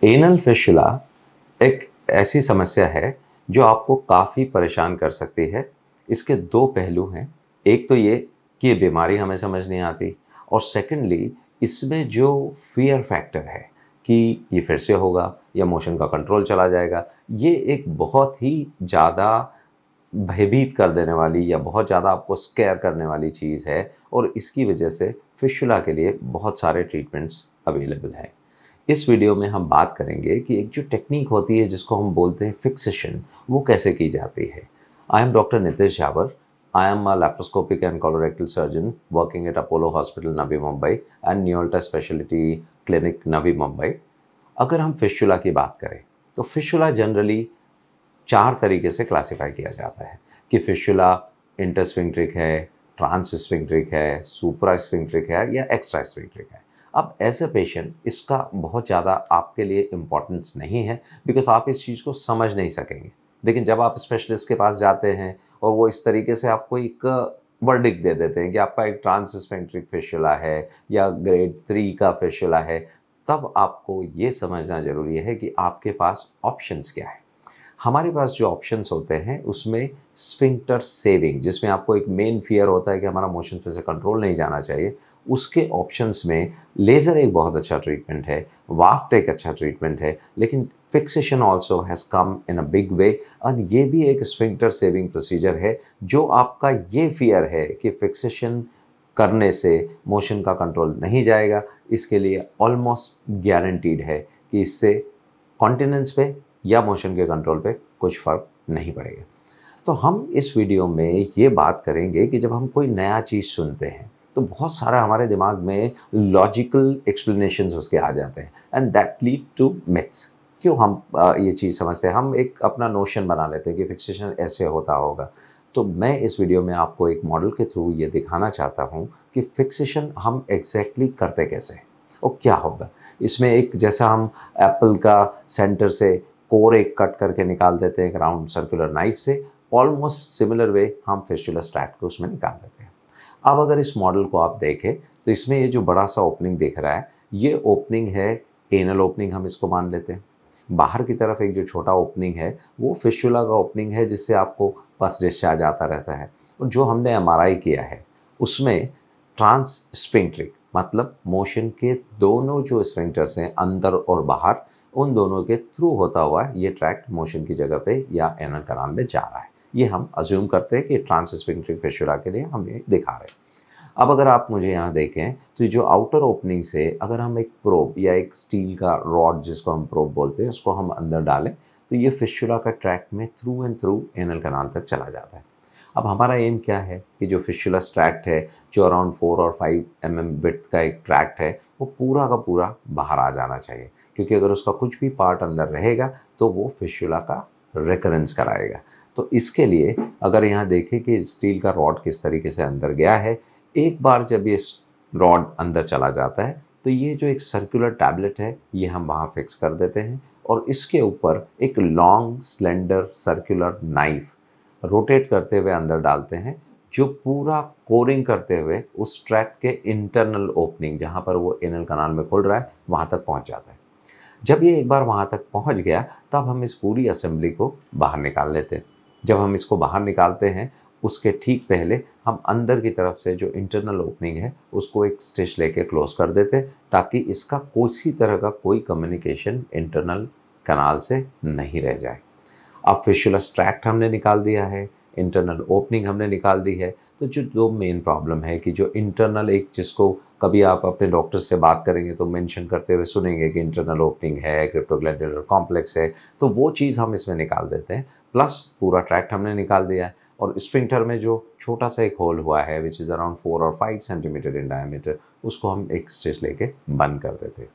Anal fistula एक ऐसी समस्या है जो आपको काफ़ी परेशान कर सकती है। इसके 2 पहलू हैं। एक तो ये कि ये बीमारी हमें समझ नहीं आती और सेकंडली इसमें जो फ़ियर फैक्टर है कि ये फिर से होगा या मोशन का कंट्रोल चला जाएगा, ये एक बहुत ही ज़्यादा भयभीत कर देने वाली या बहुत ज़्यादा आपको स्केयर करने वाली चीज़ है और इसकी वजह से फिस्टुला के लिए बहुत सारे ट्रीटमेंट्स अवेलेबल हैं। इस वीडियो में हम बात करेंगे कि एक जो टेक्नीक होती है जिसको हम बोलते हैं फिक्सेशन, वो कैसे की जाती है। I am doctor Nitesh Jawar. I am a laparoscopic and colorectal surgeon working at Apollo hospital Navi Mumbai and Newalta speciality clinic Navi Mumbai. अगर हम फिस्टुला की बात करें तो फिस्टुला जनरली 4 तरीके से क्लासिफाई किया जाता है कि फिस्टुला इंटरस्फिंक्ट्रिक है, ट्रांसस्फिंक्ट्रिक है, सुप्रास्फिंक्ट्रिक है या एक्स्ट्रास्फिंक्ट्रिक है। अब एज अ पेशेंट इसका बहुत ज़्यादा आपके लिए इम्पोर्टेंस नहीं है बिकॉज़ आप इस चीज़ को समझ नहीं सकेंगे। लेकिन जब आप स्पेशलिस्ट के पास जाते हैं और वो इस तरीके से आपको एक वर्डिक्ट दे देते हैं कि आपका एक ट्रांसस्फिंक्ट्रिक फिस्टुला है या ग्रेड 3 का फिस्टुला है, तब आपको ये समझना ज़रूरी है कि आपके पास ऑप्शंस क्या हैं। हमारे पास जो ऑप्शंस होते हैं उसमें स्फिंक्टर सेविंग, जिसमें आपको एक मेन फ़ियर होता है कि हमारा मोशन फिर से कंट्रोल नहीं जाना चाहिए, उसके ऑप्शंस में लेज़र एक बहुत अच्छा ट्रीटमेंट है, वाफ्ट एक अच्छा ट्रीटमेंट है, लेकिन fixation also has come in a big way और ये भी एक स्फिंक्टर सेविंग प्रोसीजर है जो आपका ये फ़ियर है कि फिक्सेशन करने से मोशन का कंट्रोल नहीं जाएगा, इसके लिए ऑलमोस्ट गारंटीड है कि इससे कॉन्टिनेंस पे या मोशन के कंट्रोल पे कुछ फ़र्क नहीं पड़ेगा। तो हम इस वीडियो में ये बात करेंगे कि जब हम कोई नया चीज़ सुनते हैं, तो बहुत सारा हमारे दिमाग में लॉजिकल एक्सप्लेनेशंस उसके आ जाते हैं and that lead to myths. क्यों हम ये चीज़ समझते हैं? हम एक अपना नोशन बना लेते हैं कि फिक्सेशन ऐसे होता होगा। तो मैं इस वीडियो में आपको एक मॉडल के थ्रू ये दिखाना चाहता हूँ कि फिक्सेशन हम एग्ज़ैक्टली करते कैसे हैं और क्या होगा। इसमें एक जैसा हम एप्पल का सेंटर से कोर एक कट करके निकाल देते हैं एक राउंड सर्कुलर नाइफ से, ऑलमोस्ट सिमिलर वे हम फिस्टुला स्ट्रैक्ट को उसमें निकाल देते हैं। अब अगर इस मॉडल को आप देखें तो इसमें ये जो बड़ा सा ओपनिंग दिख रहा है, ये ओपनिंग है एनल ओपनिंग, हम इसको मान लेते हैं। बाहर की तरफ एक जो छोटा ओपनिंग है वो फिस्टुला का ओपनिंग है जिससे आपको पस डिस्चार्ज आता रहता है। और जो हमने एमआरआई किया है उसमें ट्रांसस्फिंक्ट्रिक मतलब मोशन के दोनों जो स्फिंक्टर्स हैं अंदर और बाहर, उन दोनों के थ्रू होता हुआ ये ट्रैक्ट मोशन की जगह पे या एनल कनाल में जा रहा है। ये हम अज्यूम करते हैं कि ट्रांसस्फिंक्ट्रिक फिस्टुला के लिए हम ये दिखा रहे हैं। अब अगर आप मुझे यहाँ देखें तो जो आउटर ओपनिंग से अगर हम एक प्रोब या एक स्टील का रॉड जिसको हम प्रोब बोलते हैं उसको हम अंदर डालें तो ये फिस्टुला का ट्रैक्ट में थ्रू एंड थ्रू एनल कनाल तक चला जाता है। अब हमारा एम क्या है कि जो फिस्टुला ट्रैक्ट है जो अराउंड 4 और 5 विड्थ का एक ट्रैक्ट है वो पूरा का पूरा बाहर आ जाना चाहिए, क्योंकि अगर उसका कुछ भी पार्ट अंदर रहेगा तो वो फिस्टुला का रिकरेंस कराएगा। तो इसके लिए अगर यहाँ देखें कि स्टील का रॉड किस तरीके से अंदर गया है, एक बार जब ये रॉड अंदर चला जाता है तो ये जो एक सर्कुलर टैबलेट है ये हम वहाँ फिक्स कर देते हैं और इसके ऊपर एक long slender circular knife rotate करते हुए अंदर डालते हैं, जो पूरा कोरिंग करते हुए उस ट्रैक के इंटरनल ओपनिंग जहाँ पर वो एनल कनाल में खुल रहा है वहाँ तक पहुँच जाता है। जब ये एक बार वहाँ तक पहुँच गया तब हम इस पूरी असेंबली को बाहर निकाल लेते हैं। जब हम इसको बाहर निकालते हैं उसके ठीक पहले हम अंदर की तरफ से जो इंटरनल ओपनिंग है उसको एक स्टिच लेके क्लोज कर देते हैं ताकि इसका किसी तरह का कोई कम्युनिकेशन इंटरनल कनाल से नहीं रह जाए। अब फिस्टुला ट्रैक्ट हमने निकाल दिया है, इंटरनल ओपनिंग हमने निकाल दी है, तो जो 2 मेन प्रॉब्लम है कि जो इंटरनल एक जिसको कभी आप अपने डॉक्टर से बात करेंगे तो मेंशन करते हुए सुनेंगे कि इंटरनल ओपनिंग है, क्रिप्टोग्लैंडुलर कॉम्प्लेक्स है, तो वो चीज़ हम इसमें निकाल देते हैं। प्लस पूरा ट्रैक्ट हमने निकाल दिया है और स्फिंक्टर में जो छोटा सा एक होल हुआ है विच इज़ अराउंड 4 और 5 सेंटीमीटर इन डायमीटर, उसको हम एक स्टिच लेके बंद कर देते हैं।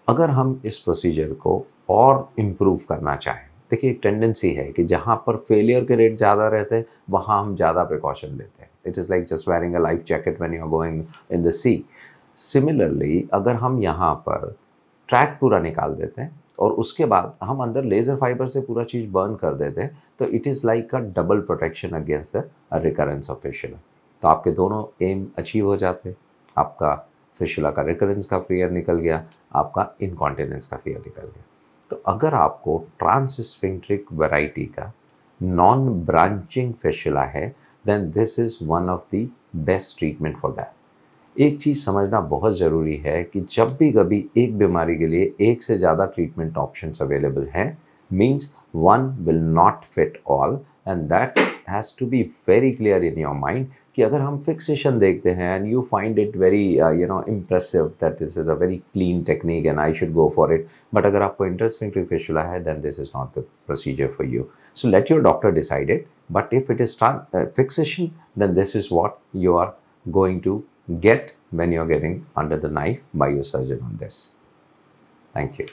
अगर हम इस प्रोसीजर को और इम्प्रूव करना चाहें, देखिए एक टेंडेंसी है कि जहाँ पर फेलियर के रेट ज़्यादा रहते हैं वहाँ हम ज़्यादा प्रिकॉशन लेते हैं। It is like just wearing a life jacket when you are going in the sea. Similarly अगर हम यहाँ पर ट्रैक पूरा निकाल देते हैं और उसके बाद हम अंदर लेज़र फाइबर से पूरा चीज़ बर्न कर देते हैं तो it is like a double protection against the recurrence of fistula. तो आपके दोनों एम अचीव हो जाते हैं। आपका फिशुला का रिकरेंस का फियर निकल गया, आपका इनकॉन्टिनेंस का फियर निकल गया। तो अगर आपको ट्रांसस्फिंक्टरिक वैरायटी का नॉन ब्रांचिंग फिशुला है, then this is one of the best treatment for that. एक चीज़ समझना बहुत ज़रूरी है कि जब भी कभी एक बीमारी के लिए एक से ज़्यादा ट्रीटमेंट ऑप्शंस अवेलेबल हैं, means one will not fit all, and that has to be very clear in your mind कि अगर हम फिक्सेशन देखते हैं and you find it very impressive that this is a very clean technique and I should go for it, but अगर आपको intersphincteric fistula है, then this is not the procedure for you. So let your doctor decide it, but if it is fixation, then this is what you are going to get when you're getting under the knife by your surgeon on this. Thank you.